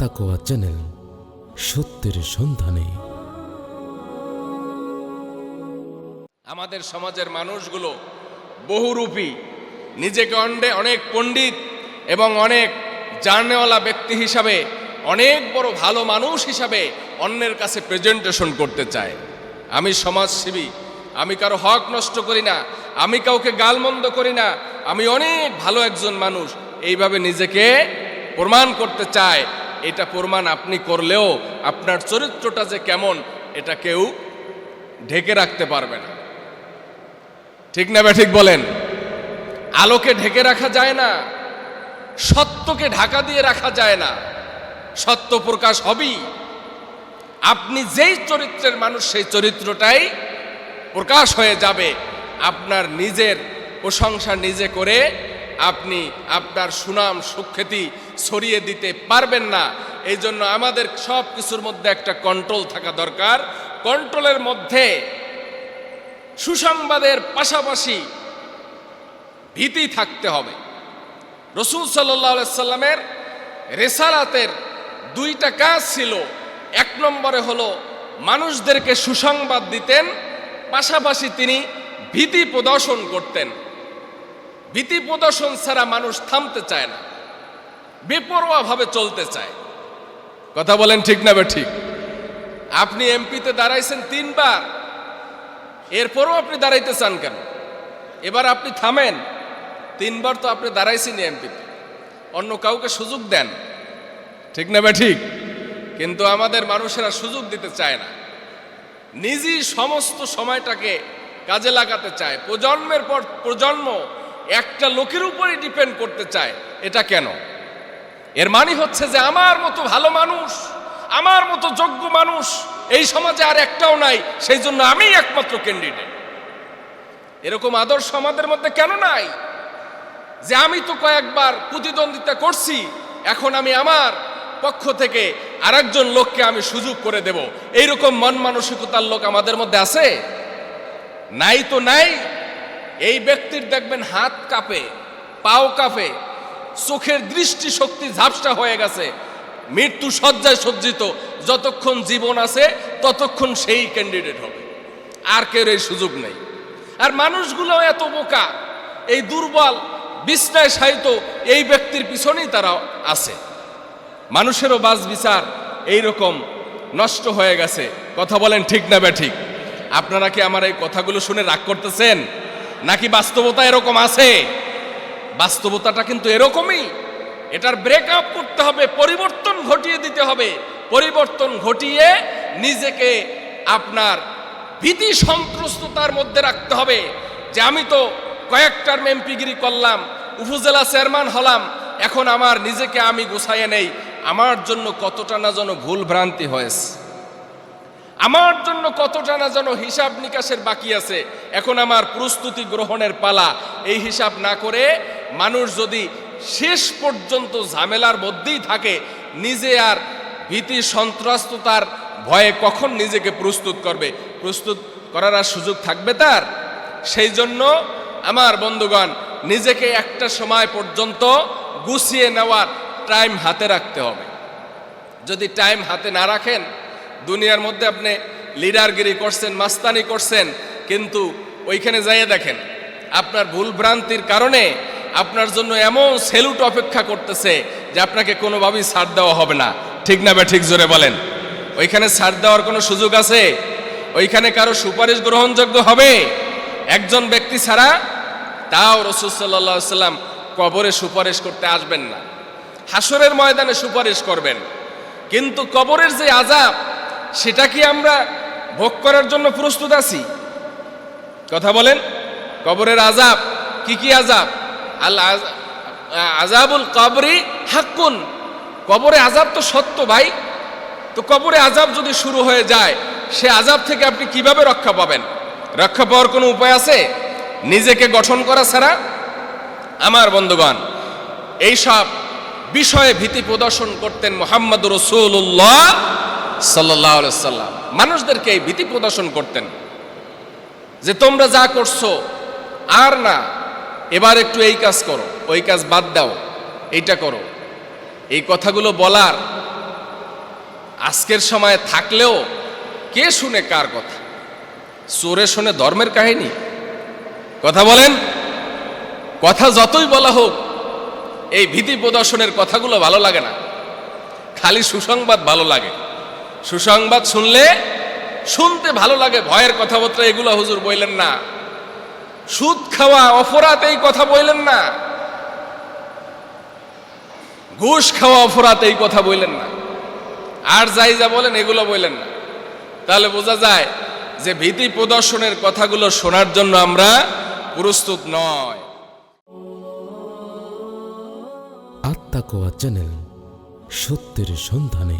তাকওয়া চ্যানেল, সত্যের সন্ধানে। আমাদের সমাজের মানুষগুলো বহুরূপী, নিজেকে অনেক পণ্ডিত এবং অনেক জানেওয়ালা ব্যক্তি হিসাবে, অনেক বড় ভালো মানুষ হিসাবে অন্যের কাছে প্রেজেন্টেশন করতে চায়। আমি সমাজসেবী, আমি কারো হক নষ্ট করি না, আমি কাউকে গালমন্দ করি না, আমি অনেক ভালো একজন মানুষ, এইভাবে নিজেকে প্রমাণ করতে চায়। এটা প্রমাণ আপনি করলেও আপনার চরিত্রটা যে কেমন এটা কেউ ঢেকে রাখতে পারবে না। ঠিক না ঠিক বলেন? আলোকে ঢেকে রাখা যায় না, সত্যকে ঢাকা দিয়ে রাখা যায় না, সত্য প্রকাশ হবেই। আপনি যেই চরিত্রের মানুষ সেই চরিত্রটাই প্রকাশ হয়ে যাবে। আপনার নিজের প্রশংসা নিজে করে আপনি আপনার সুনাম সুখ্যাতি ছড়িয়ে দিতে পারবেন না। এই জন্য আমাদের সব কিছুর মধ্যে একটা কন্ট্রোল থাকা দরকার। কন্ট্রোলের মধ্যে সুসংবাদের পাশাপাশি ভীতি থাকতে হবে। রাসূল সাল্লাল্লাহু আলাইহি সাল্লামের রিসালাতের দুইটা কাজ ছিল। এক নম্বরে হলো মানুষদেরকে সুসংবাদ দিতেন, পাশাপাশি তিনি ভীতি প্রদর্শন করতেন। ভীতি প্রদর্শন ছাড়া মানুষ থামতে চায় না, বেপরোয়াভাবে চলতে চায়। কথা বলেন ঠিক না ঠিক? আপনি এমপিতে দাঁড়াইছেন 3 বার, এরপরও আপনি দাঁড়াইতে চান কেন? এবার আপনি থামেন। 3 বার তো আপনি দাঁড়াইছেন এমপিতে, অন্য কাউকে সুযোগ দেন। ঠিক না ঠিক? কিন্তু আমাদের মানুষেরা সুযোগ দিতে চায় না, নিজেই সমস্ত সময়টাকে কাজে লাগাতে চায়, প্রজন্মের পর প্রজন্ম একটা লোকের উপরে ডিপেন্ড করতে চায়। এটা কেন? এর মানে হচ্ছে যে আমার মতো ভালো মানুষ, আমার মতো যোগ্য মানুষ এই সমাজে আর একটাও নাই, সেই জন্য আমি একমাত্র ক্যান্ডিডেট। এরকম আদর্শ আমাদের মধ্যে কেন নাই? যে আমি তো কয়েকবার প্রতিদ্বন্দ্বিতা করছি, এখন আমি আমার পক্ষ থেকে আরেকজন লোককে আমি সুযোগ করে দেব, এইরকম মন মানসিকতার লোক আমাদের মধ্যে আছে? নাই তো নাই। এই ব্যক্তির দেখবেন হাত কাঁপে, পাও কাঁপে, চোখের দৃষ্টি শক্তি ঝাপসা হয়ে গেছে, মৃত্যু শয্যায় সজ্জিত। যতক্ষণ জীবন আছে ততক্ষণ সেই ক্যান্ডিডেট হবে, আর কেউ এই সুযোগ নেই। আর মানুষগুলো এত বোকা, এই দুর্বল বিছনায় শায়িত এই ব্যক্তির পিছনেই তারা আছে। মানুষেরও বাজ বিচার এইরকম নষ্ট হয়ে গেছে। কথা বলেন ঠিক না ঠিক? আপনারা কি আমার এই কথাগুলো শুনে রাগ করতেছেন, নাকি বাস্তবতা এরকম আছে? বাস্তবতাটা কিন্তু এরকমই। এটার ব্রেকআপ করতে হবে, পরিবর্তন ঘটিয়ে দিতে হবে। পরিবর্তন ঘটিয়ে নিজেকে আপনার ভীতি সন্ত্রস্ততার মধ্যে রাখতে হবে যে আমি তো কয়েক টার্ম এমপিগিরি করলাম, উপজেলা চেয়ারম্যান হলাম, এখন আমার নিজেকে আমি গোছাইয়ে নেই। আমার জন্য কতটা না যেন ভুল ভ্রান্তি হয়েছে, আমার জন্য কতটা না যেন হিসাব নিকাশের বাকি আছে, এখন আমার প্রস্তুতি গ্রহণের পালা। এই হিসাব না করে মানুষ যদি শেষ পর্যন্ত ঝামেলার মধ্যেই থাকে, নিজে আর ভীতি সন্ত্রস্ততার ভয়ে কখন নিজেকে প্রস্তুত করবে? প্রস্তুত করার আর সুযোগ থাকবে তার? সেই জন্য আমার বন্ধুগণ, নিজেকে একটা সময় পর্যন্ত গুছিয়ে নেওয়ার টাইম হাতে রাখতে হবে। যদি টাইম হাতে না রাখেন, দুনিয়ার মধ্যে আপনি লিডারগিরি করছেন, মাস্তানি করছেন, কিন্তু ওইখানে যাইয়ে দেখেন আপনার ভুল ভ্রান্তির কারণে আপনার জন্য এমন সেলুট অপেক্ষা করতেছে যে আপনাকে কোনোভাবেই ছাড় দেওয়া হবে না। ঠিক না ঠিক? জোরে বলেন। ওইখানে ছাড় দেওয়ার কোনো সুযোগ আছে? ওইখানে কারো সুপারিশ গ্রহণযোগ্য হবে? একজন ব্যক্তি ছাড়া। তাও রাসূল সাল্লাল্লাহু আলাইহি সাল্লাম কবরে সুপারিশ করতে আসবেন না, হাসরের ময়দানে সুপারিশ করবেন। কিন্তু কবরের যে আযাব, সেটা কি আমরা ভোগ করার জন্য প্রস্তুত আছি? কথা বলেন। কবরের আযাব কি কি আযাব? আযাবুল কবরি হাক্কুন। কবরে আযাব তো সত্য ভাই। তো কবরে আযাব যদি শুরু হয়ে যায়, সে আযাব থেকে আপনি কিভাবে রক্ষা পাবেন? রক্ষা পাওয়ার কোনো উপায় আছে নিজেকে গঠন করা ছাড়া? আমার বন্ধুগণ, এইসব বিষয়ে ভীতি প্রদর্শন করতেন মুহাম্মদুর রাসূলুল্লাহ সাল্লাল্লাহু আলাইহি সাল্লাম। মানুষদেরকে এই ভীতি প্রদর্শন করতেন যে তোমরা যা করছো আর না, এবার একটু এই কাজ করো, ওই কাজ বাদ দাও, এইটা করো। এই কথাগুলো বলার আজকের সময়ে থাকলেও কে শুনে কার কথা? চোরে শুনে ধর্মের কাহিনী? কথা বলেন। কথা যতই বলা হোক, এই ভীতি প্রদর্শনের কথাগুলো ভালো লাগে না, খালি সুসংবাদ ভালো লাগে। সুসংবাদ শুনলে শুনতে ভালো লাগে, ভয়ের কথাবার্তা এগুলো হুজুর বললেন না। সুদ খাওয়া অপরাধ এই কথা বললেন না। ঘুষ খাওয়া অপরাধ এই কথা বললেন না। আর যাই যা বলেন এগুলো বললেন না। তাহলে বোঝা যায় যে ভীতি প্রদর্শনের কথাগুলো শোনার জন্য আমরা প্রস্তুত নয়। আত্মাকোয়া চ্যানেল, সত্যের সন্ধানে।